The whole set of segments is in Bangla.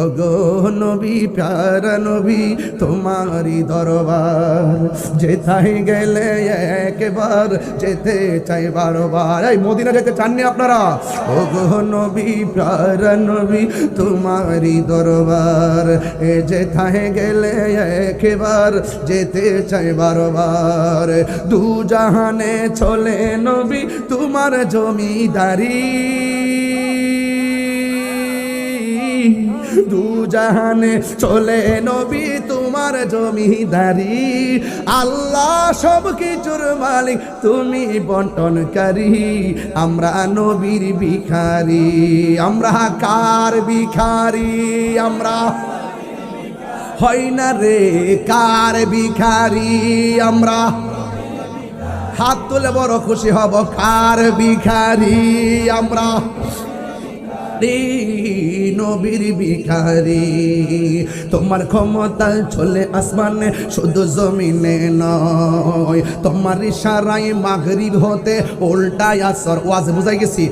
ওগো নবী প্যারা নবী তোমারি দরবার যেথায় গেলে একবার যেতে চাই বারবার। এই মদিনা যেতে চাননি আপনারা? ওগো নবী প্যারা নবী তোমারি দরবার যেথায় গেলে একবার যেতে চাই বারবার। দু জাহানে চলে নবী তোমার জমিদারি, দু জাহানে চলে নবী তোমার জমিদারি। আল্লাহ সব কিছুর মালিক তুমি বন্টনকারী। আমরা নবীর ভিখারি, আমরা কার ভিখারি? আমরা হয় না রে কার ভিখারি? আমরা হাত তুলে বড় খুশি হব, কার ভিখারি? আমরা নবীর ভিখারি। তোমার ক্ষমতা চলে আসমানে শুধু জমিনে নয়, তোমার ইশারায় মাগরিব হতে উল্টায় আসর। ওয়াজ বুঝাই গেছি?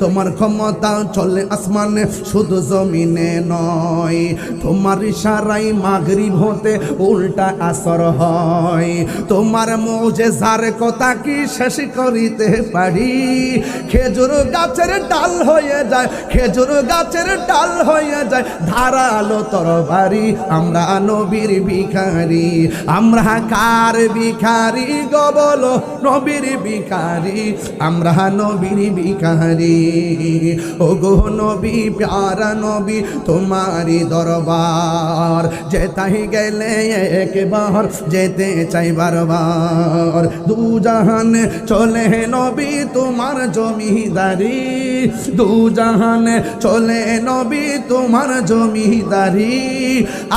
তোমার ক্ষমতা চলে আসমানে শুধু জমিনে নয়, তোমার ইশারায় মাগরিব হতে উল্টা আসর হয়। তোমার মুজিজার কথা কি শেষ করিতে পারি? খেজুর গাছের ডাল হয়ে যায়, খেজুর গাছের ডাল হয়ে যায় ধারালো তরবারি। আমরা নবীর ভিখারি, আমরা কার ভিখারি গো বলো? নবীর ভিখারি, আমরা নবীর ভিখারি। ওগো নবী প্যারা নবী তোমারি দরবার যেতাই গেলে একবার যেতে চাই বারবার। দু জাহানে চলে নবী তোমার জমিদারি, দু জাহানে চলে নবী তোমার জমিদারি।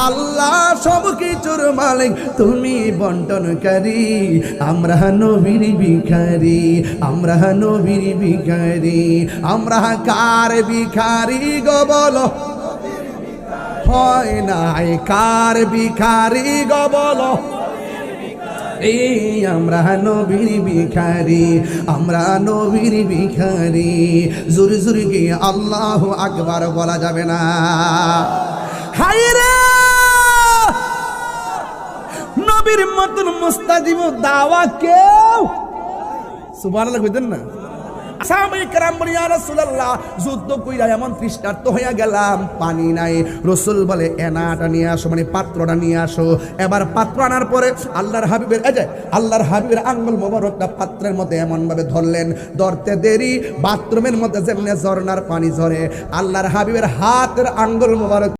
আল্লাহ সব কিছুর মালিক তুমি বন্টনকারী। আমরা নবীর ভিখারি, আমরা নবীর ভিখারি। আমরা কার ভিখারি গো বলো? হয় নাই কার ভিখারি গো বলো? এই আমরা নবীর ভিখারি, আমরা নবীর ভিখারি। জোরে জোরে গিয়ে আল্লাহু আকবার বলা যাবে না? হায়রে নবীর মতন মুস্তাজিব দাওয়া কেউ সুবহানাল্লাহ কইতেন না? সাহাবায়ে কেরাম বলে ইয়া রাসূলুল্লাহ যুদ্ধ কইরা এমন তৃষ্ণার্ত হইয়া গেলাম, পানি নাই। রাসূল বলে এনাটা নিয়ে আসো, মানে পাত্রটা নিয়ে আসো। এবার পাত্র আনার পরে আল্লাহর হাবিবের আল্লাহর হাবিবের আঙ্গুল মোবারকটা পাত্রের মধ্যে এমন ভাবে ধরলেন, ধরতে দেরি বাথরুমের মধ্যে যেমনি ঝর্ণার পানি ঝরে, আল্লাহর হাবিবের হাতের আঙ্গুল মোবারক